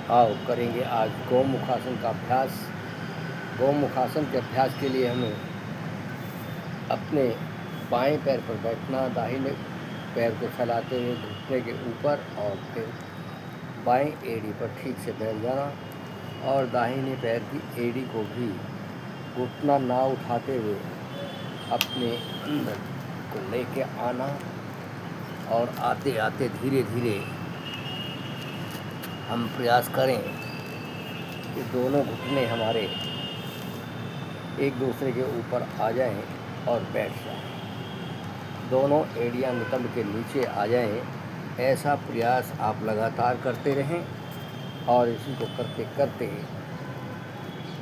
आओ करेंगे आज गौमुखासन का अभ्यास। गौमुखासन के अभ्यास के लिए हमें अपने बाएं पैर पर बैठना, दाहिने पैर को फैलाते हुए घुटने के ऊपर, और फिर बाएं एड़ी पर ठीक से बैठ जाना, और दाहिने पैर की एड़ी को भी घुटना ना उठाते हुए अपने अंदर को लेके आना, और आते आते धीरे धीरे हम प्रयास करें कि दोनों घुटने हमारे एक दूसरे के ऊपर आ जाएं और बैठ जाएं, दोनों एड़ियां नितंब के नीचे आ जाएं। ऐसा प्रयास आप लगातार करते रहें, और इसी को करते करते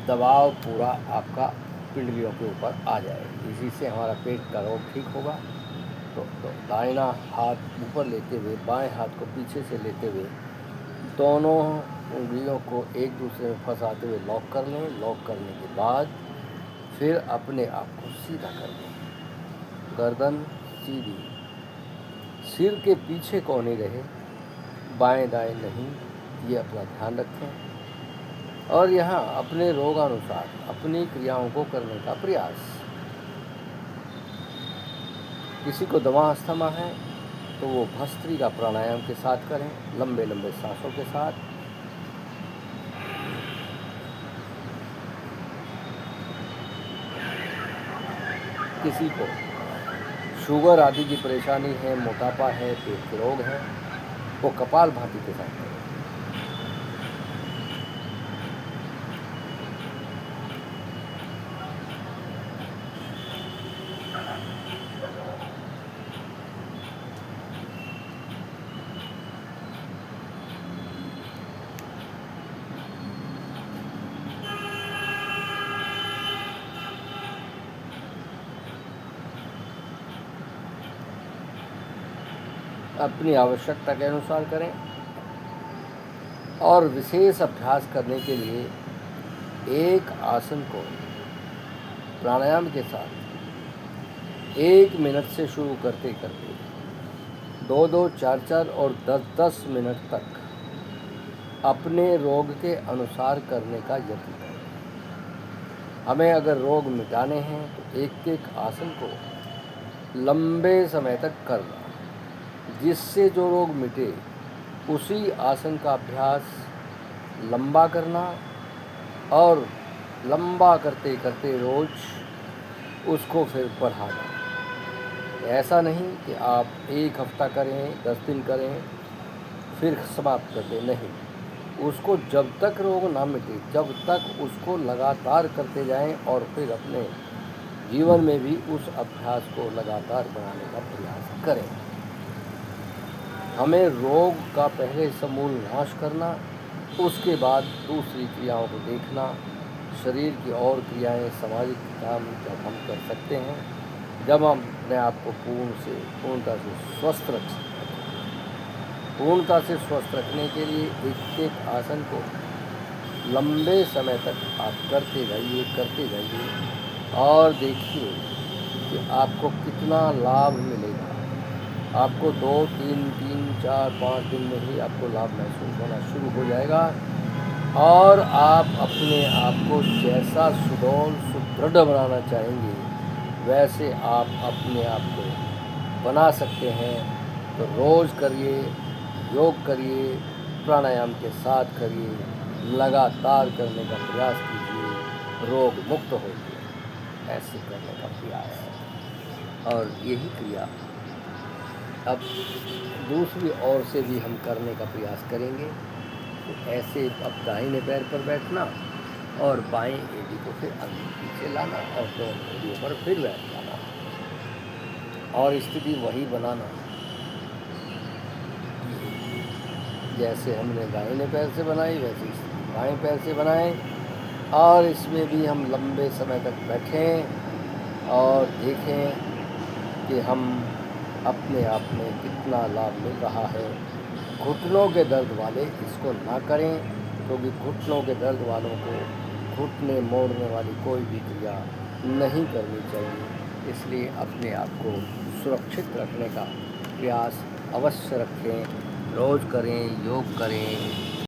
दबाव पूरा आपका पिंडलियों के ऊपर आ जाए। इसी से हमारा पेट का रोग ठीक होगा। तो दाहिना हाथ ऊपर लेते हुए, बाएं हाथ को पीछे से लेते हुए, दोनों उंगलियों को एक दूसरे में फंसाते हुए लॉक कर लें। लॉक करने के बाद फिर अपने आप को सीधा कर लें, गर्दन सीधी, सिर के पीछे कोने रहे, बाएं दाएं नहीं, ये अपना ध्यान रखें। और यहाँ अपने रोगानुसार अपनी क्रियाओं को करने का प्रयास। किसी को दमा अस्थमा है तो वो भस्त्रिका प्राणायाम के साथ करें, लंबे लंबे सांसों के साथ। किसी को शुगर आदि की परेशानी है, मोटापा है, पेट के रोग हैं, वो कपालभाति के साथ करें। अपनी आवश्यकता के अनुसार करें। और विशेष अभ्यास करने के लिए एक आसन को प्राणायाम के साथ 1 मिनट से शुरू करते करते 2-2, 4-4 और 10-10 मिनट तक अपने रोग के अनुसार करने का यत्न करें। हमें अगर रोग मिटाने हैं तो एक एक आसन को लंबे समय तक करना, जिससे जो रोग मिटे उसी आसन का अभ्यास लंबा करना, और लंबा करते करते रोज उसको फिर बढ़ाना। ऐसा नहीं कि आप 1 हफ्ता करें, 10 दिन करें, फिर समाप्त कर दें, नहीं। उसको जब तक रोग ना मिटे, जब तक उसको लगातार करते जाएं, और फिर अपने जीवन में भी उस अभ्यास को लगातार बनाने का प्रयास करें। हमें रोग का पहले समूल नाश करना, उसके बाद दूसरी क्रियाओं को देखना। शरीर की और क्रियाएं, सामाजिक काम जब हम कर सकते हैं, जब हम अपने आप को पूर्णता से स्वस्थ रख सकते हैं। पूर्णता से स्वस्थ रखने के लिए एक एक आसन को लंबे समय तक आप करते जाइए, और देखिए कि आपको कितना लाभ मिलेगा। आपको 2, 3, 4, 5 दिन में ही आपको लाभ महसूस होना शुरू हो जाएगा, और आप अपने आप को जैसा सुदृढ़ बनाना चाहेंगे वैसे आप अपने आप को बना सकते हैं। तो रोज़ करिए, योग करिए, प्राणायाम के साथ करिए, लगातार करने का प्रयास कीजिए, रोग मुक्त होइए। ऐसे करने का प्रयास, और यही क्रिया अब दूसरी ओर से भी हम करने का प्रयास करेंगे। तो ऐसे अब दाहिने पैर पर बैठना, और बाएं एड़ी को फिर आगे पीछे लाना, और दोनों एड़ियों पर फिर बैठ जाना, और स्थिति वही बनाना जैसे हमने दाहिने पैर से बनाई, वैसे स्थिति बाएं पैर से बनाएं। और इसमें भी हम लंबे समय तक बैठें और देखें कि हम अपने आप में कितना लाभ मिल रहा है। घुटनों के दर्द वाले इसको ना करें, क्योंकि घुटनों के दर्द वालों को घुटने मोड़ने वाली कोई भी क्रिया नहीं करनी चाहिए। इसलिए अपने आप को सुरक्षित रखने का प्रयास अवश्य रखें। रोज़ करें, योग करें।